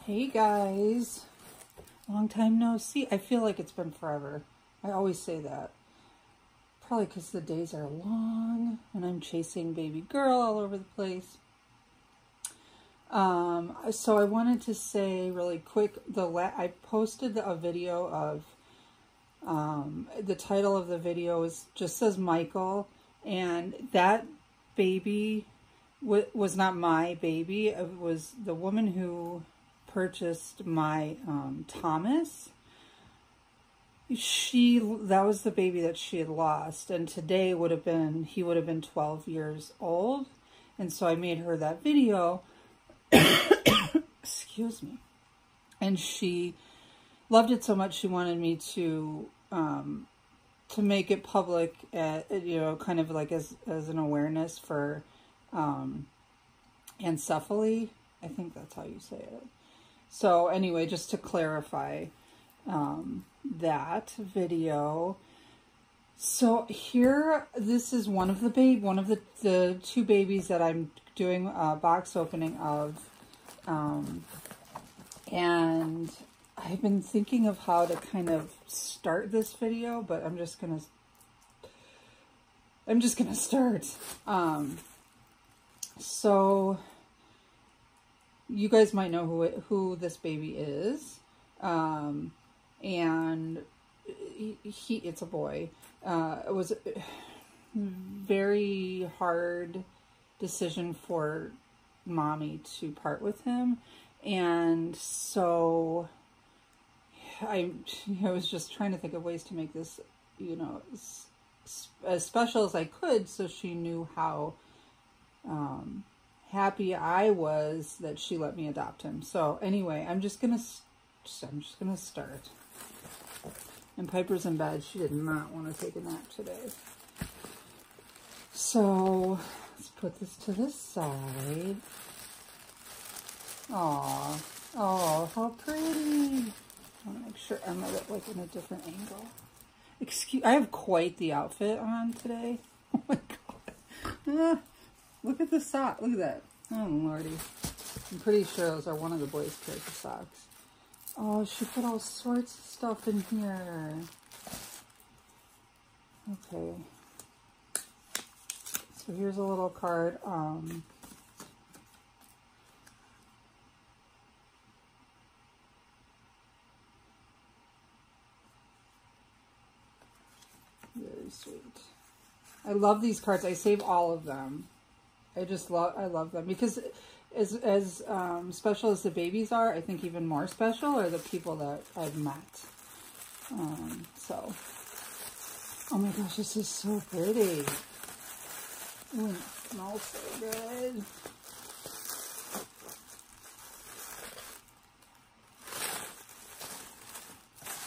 Hey guys, long time no see. I feel like it's been forever. I always say that. Probably because the days are long and I'm chasing baby girl all over the place. So I wanted to say really quick, I posted a video of, the title of the video just says Michael, and that baby was not my baby. It was the woman who purchased my Thomas. That was the baby that she had lost, and today he would have been 12 years old, and so I made her that video. Excuse me. And she loved it so much she wanted me to make it public, kind of like as an awareness for ancephaly. I think that's how you say it. So anyway, just to clarify that video. So here, this is one of the two babies that I'm doing a box opening of, and I've been thinking of how to kind of start this video, but I'm just gonna start. So you guys might know who this baby is, and it's a boy. It was a very hard decision for mommy to part with him, and so I was just trying to think of ways to make this, as special as I could, so she knew how happy I was that she let me adopt him. So anyway, I'm just gonna start. And Piper's in bed. She did not want to take a nap today. So let's put this to the side. Aw, oh, how pretty! I want to make sure I'm at like in a different angle. I have quite the outfit on today. Oh my god! Look at the sock. Look at that. Oh lordy! I'm pretty sure those are one of the boys' pairs of socks. Oh, she put all sorts of stuff in here. Okay. So here's a little card. Very sweet. I love these cards. I save all of them. I love them because as special as the babies are, I think even more special are the people that I've met. So, oh my gosh, this is so pretty. Ooh, it smells so good.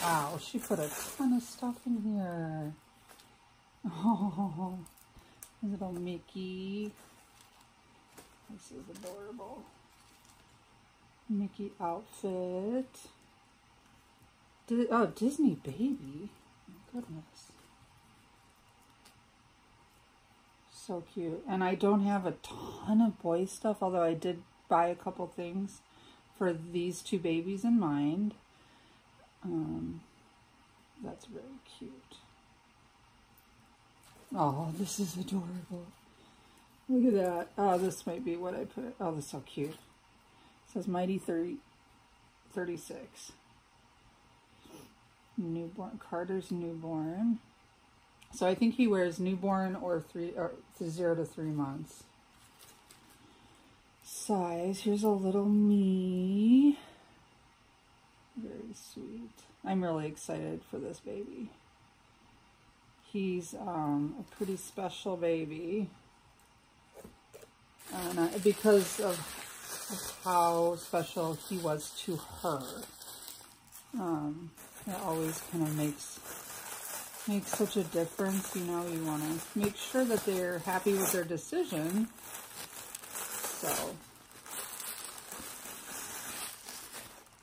Wow, she put a ton of stuff in here. Oh, little Mickey. This is adorable. Mickey outfit. Disney baby. My goodness. So cute. And I don't have a ton of boy stuff, although I did buy a couple things for these two babies in mind. That's very cute. Oh, this is adorable. Look at that. Oh, this might be what I put. Oh, this is so cute. It says Mighty 36. Newborn. Carter's newborn. So I think he wears newborn or 0 to 3 months. Size. Here's a little me. Very sweet. I'm really excited for this baby. He's a pretty special baby. And because of how special he was to her, it always kind of makes such a difference. You want to make sure that they're happy with their decision. So,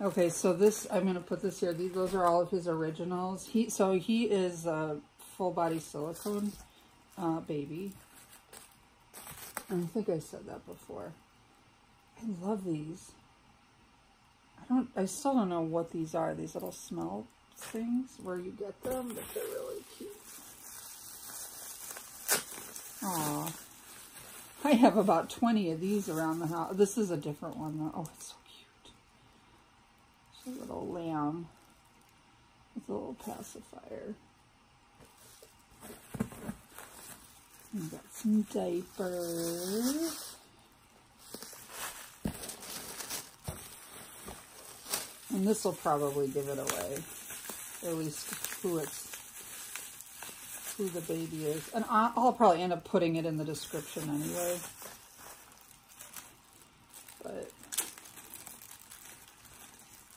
okay, so this, I'm going to put this here. Those are all of his originals. He is a full body silicone baby. I think I said that before. I love these. I I still don't know what these are, these little smell things, where you get them, but they're really cute. Aw. I have about 20 of these around the house. This is a different one though. Oh, it's so cute. It's a little lamb with a little pacifier. We've got some diapers. And this will probably give it away, at least who the baby is. And I'll probably end up putting it in the description anyway. But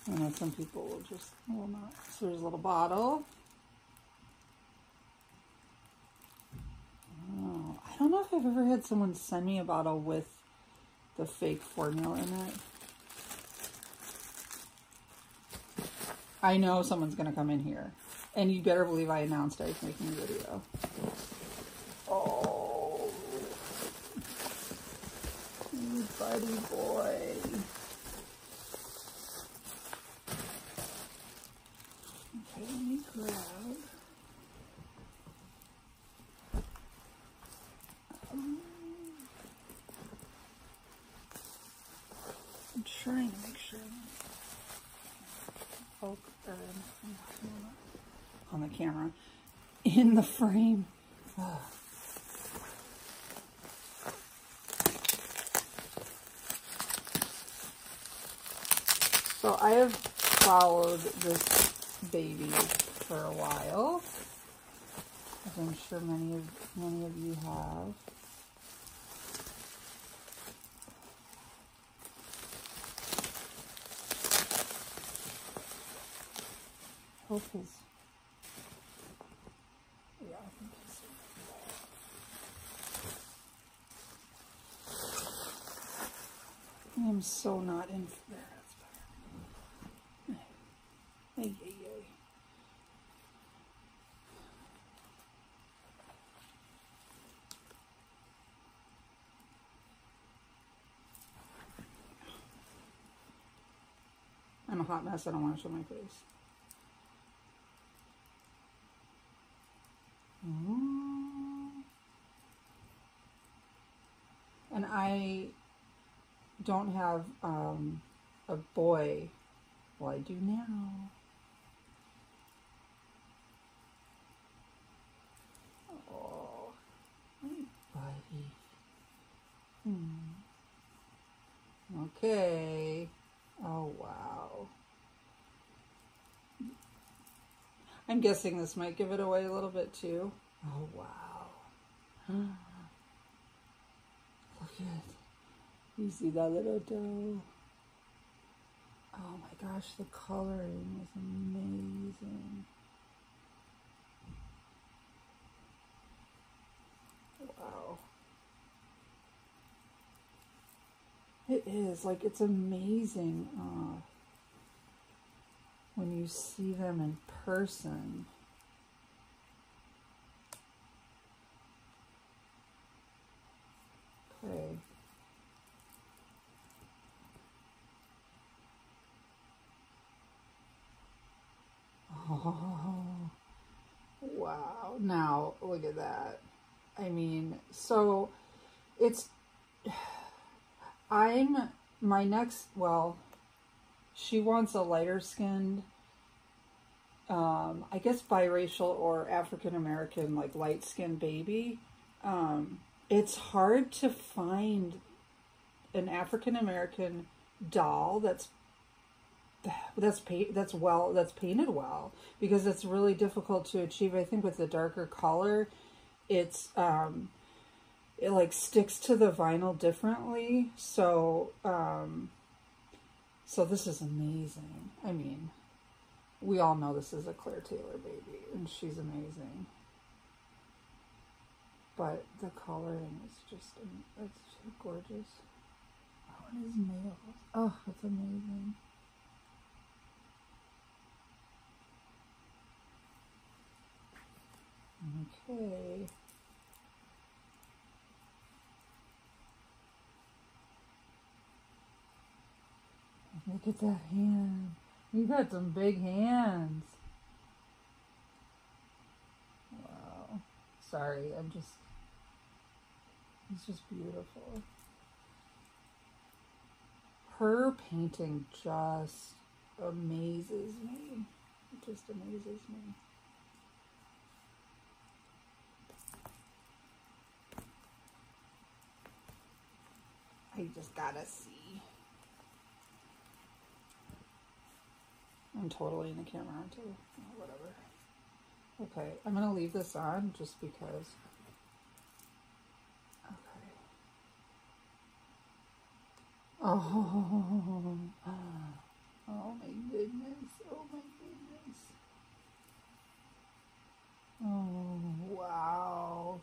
I know some people will not. So there's a little bottle. Oh, I don't know if I've ever had someone send me a bottle with the fake formula in it. I know someone's going to come in here. And you better believe I announced I was making a video. Oh. You buddy boy. Okay, let me grab. I'm trying to make sure on the camera, in the frame. Oh. So I have followed this baby for a while, as I'm sure many of you have. Hope his, yeah, I think he's, I am so not in there. That's better. Hey, hey, hey. I'm a hot mess. I don't want to show my face. And I don't have a boy. Well, I do now. Oh, my buddy. Okay. Oh, wow. I'm guessing this might give it away a little bit too. Oh, wow. Look at, you see that little toe? Oh my gosh, the coloring is amazing. Wow. It is, like, it's amazing when you see them in person. Okay. Oh, wow. Now, look at that. I mean, so it's, my next, well, she wants a lighter skinned, I guess biracial or African American, like light skinned baby. It's hard to find an African American doll that's painted well, because it's really difficult to achieve. I think with the darker color, it's it like sticks to the vinyl differently. So so this is amazing. I mean, we all know this is a Claire Taylor baby, and she's amazing. But the coloring is just, it's so gorgeous. Oh, it is nails. Oh, it's amazing. Okay. Look at that hand. You got some big hands. Wow. Sorry, it's just beautiful. Her painting just amazes me. It just amazes me. I just gotta see. I'm totally in the camera too. Oh, whatever. Okay, I'm gonna leave this on just because. Okay. Oh, oh my goodness. Oh my goodness. Oh, wow.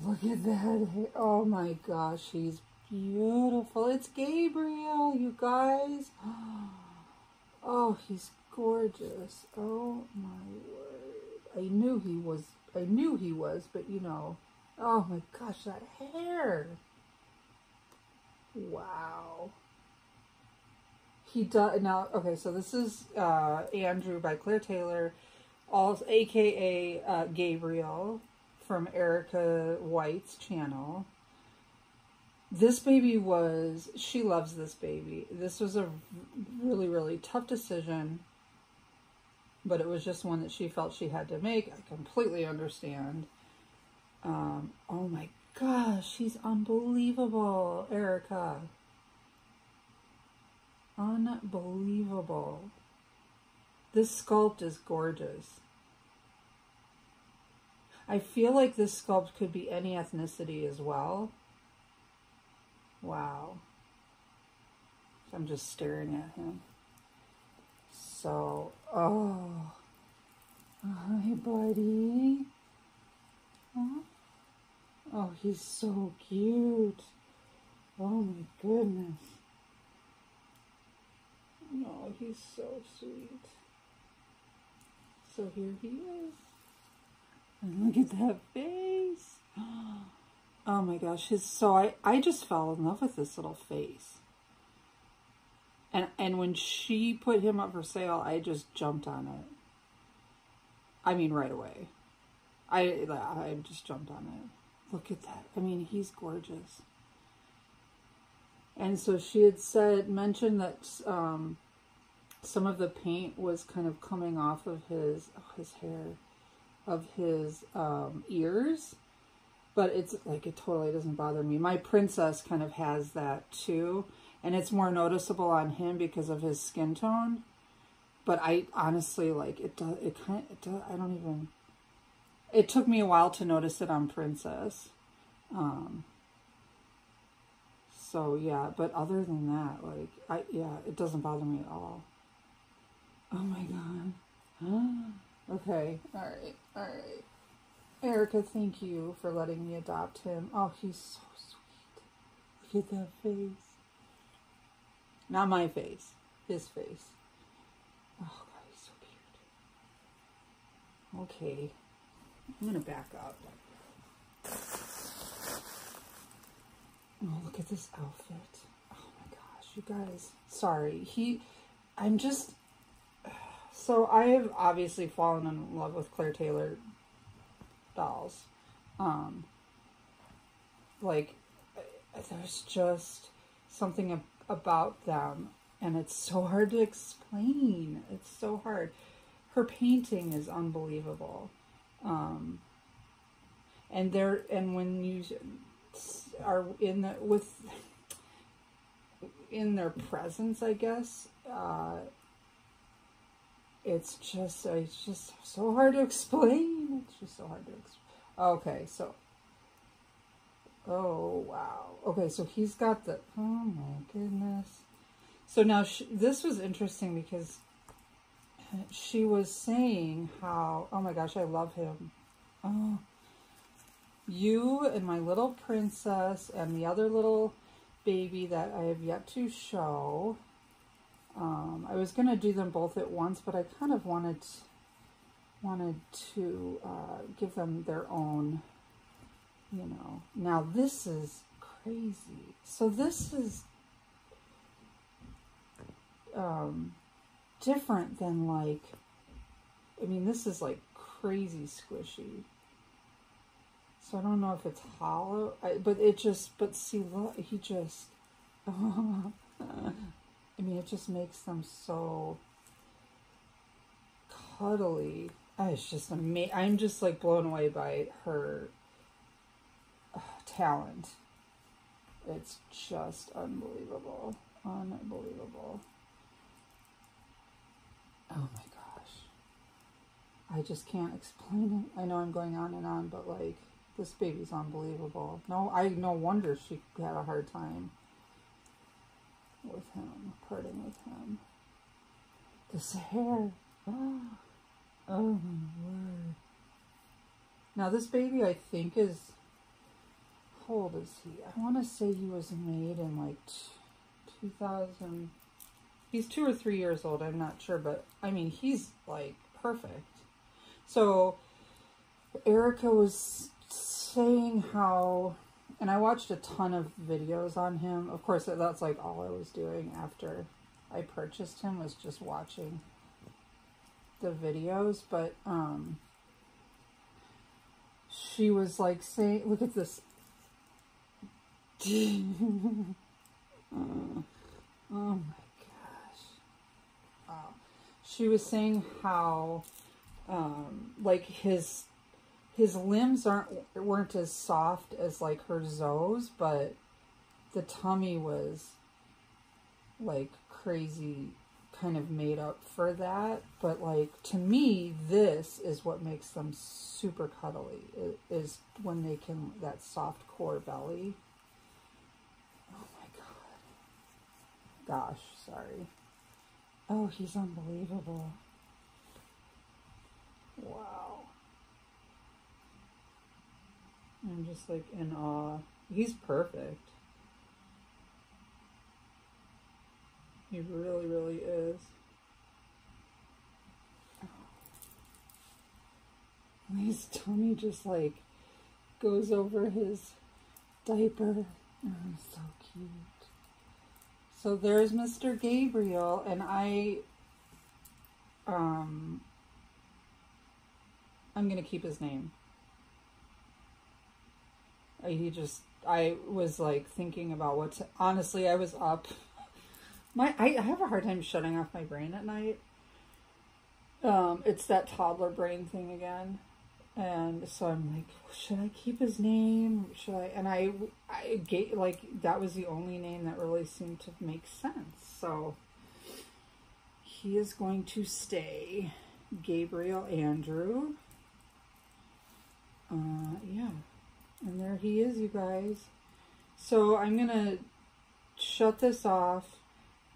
Look at that hair. Oh my gosh, he's beautiful. It's Gabriel, you guys. Oh, he's gorgeous. Oh my word. I knew he was, but you know. Oh my gosh, that hair. Wow. He does now. Okay, so this is Andrew by Claire Taylor, aka Gabriel from Erica White's channel. This baby she loves this baby. This was a really, really tough decision, but it was just one that she felt she had to make. I completely understand. Oh my gosh, she's unbelievable, Erica. Unbelievable. This sculpt is gorgeous. I feel like this sculpt could be any ethnicity as well. Wow. I'm just staring at him. So, oh. Hi, buddy. Huh? Oh, he's so cute. Oh my goodness. Oh, he's so sweet. So here he is. And look at that face. Oh my gosh. I just fell in love with this little face. And when she put him up for sale, I just jumped on it. I mean, right away. I just jumped on it. Look at that. I mean, he's gorgeous. And so she had mentioned that some of the paint was kind of coming off of his hair, of his ears. But it's like, it totally doesn't bother me. My princess kind of has that too. And it's more noticeable on him because of his skin tone. But I honestly, like, it took me a while to notice it on Princess. So yeah, but other than that, like, it doesn't bother me at all. Oh my God. Okay, all right. Erica, thank you for letting me adopt him. Oh, he's so sweet. Look at that face. Not my face, his face. Oh God, he's so cute. Okay, I'm gonna back up. Oh, look at this outfit. Oh my gosh, you guys. Sorry, so I have obviously fallen in love with Claire Taylor dolls. Like, there's just something about them, and it's so hard to explain. It's so hard. Her painting is unbelievable. And when you are in their presence, I guess, it's just so hard to explain. It's just so hard to explain. Okay, so, oh wow. Okay, so he's got the, oh my goodness. So now this was interesting because she was saying how, oh my gosh, I love him. Oh, you and my little princess and the other little baby that I have yet to show. I was going to do them both at once, but I kind of wanted to give them their own, you know. Now this is crazy. So this is, different than like, I mean, this is like crazy squishy. So I don't know if it's hollow, but see, look, he just, I mean, it just makes them so cuddly. It's just amazing. I'm just like blown away by her talent. It's just unbelievable. Unbelievable. Oh my gosh. I just can't explain it. I know I'm going on and on, but like, this baby's unbelievable. No wonder she had a hard time with him, parting with him. This hair. Oh my word. Now this baby, I think, is, how old is he? I want to say he was made in like 2000. He's 2 or 3 years old, I'm not sure, but I mean, he's like perfect. So Erica was saying how, and I watched a ton of videos on him. Of course, that's like all I was doing after I purchased him, was just watching the videos. But she was like saying, look at this. Oh my gosh. Wow. She was saying how like his limbs weren't as soft as like her Zoe's, but the tummy was like crazy kind of made up for that. But like, to me, this is what makes them super cuddly, is when they can, that soft core belly. Oh my god. Gosh, sorry. Oh, he's unbelievable. Wow. I'm just like in awe. He's perfect. He really, really is. His tummy just like goes over his diaper. Oh, so cute. So there's Mr. Gabriel, and I'm gonna keep his name. I was like thinking about what to, honestly, I was up. I have a hard time shutting off my brain at night. It's that toddler brain thing again. And so I'm like, should I keep his name? Should I? And I like, that was the only name that really seemed to make sense. So he is going to stay Gabriel Andrew. Yeah. And there he is, you guys. So I'm going to shut this off.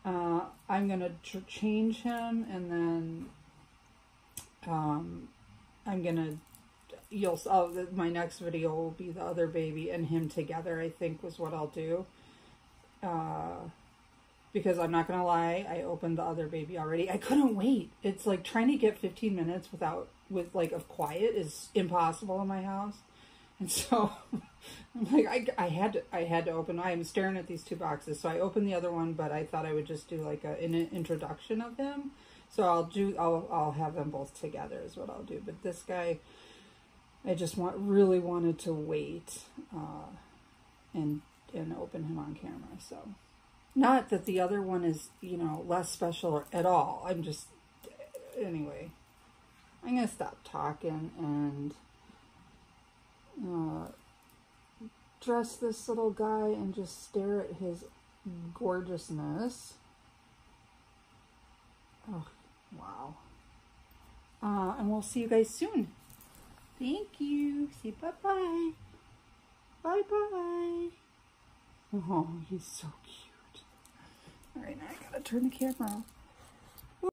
I'm going to change him, and then I'm going to, my next video will be the other baby and him together, I think was what I'll do. Because I'm not going to lie, I opened the other baby already. I couldn't wait. It's like trying to get 15 minutes of quiet is impossible in my house. And so I'm like, I had to open. I'm staring at these two boxes. So I opened the other one, but I thought I would just do like an introduction of him. So I'll have them both together is what I'll do. But this guy, I just really wanted to wait and open him on camera. So not that the other one is, less special at all. I'm just, anyway, I'm going to stop talking and dress this little guy and just stare at his gorgeousness. Oh, wow. And we'll see you guys soon. Thank you. Say bye-bye. Bye-bye. Oh, he's so cute. All right, now I gotta turn the camera off.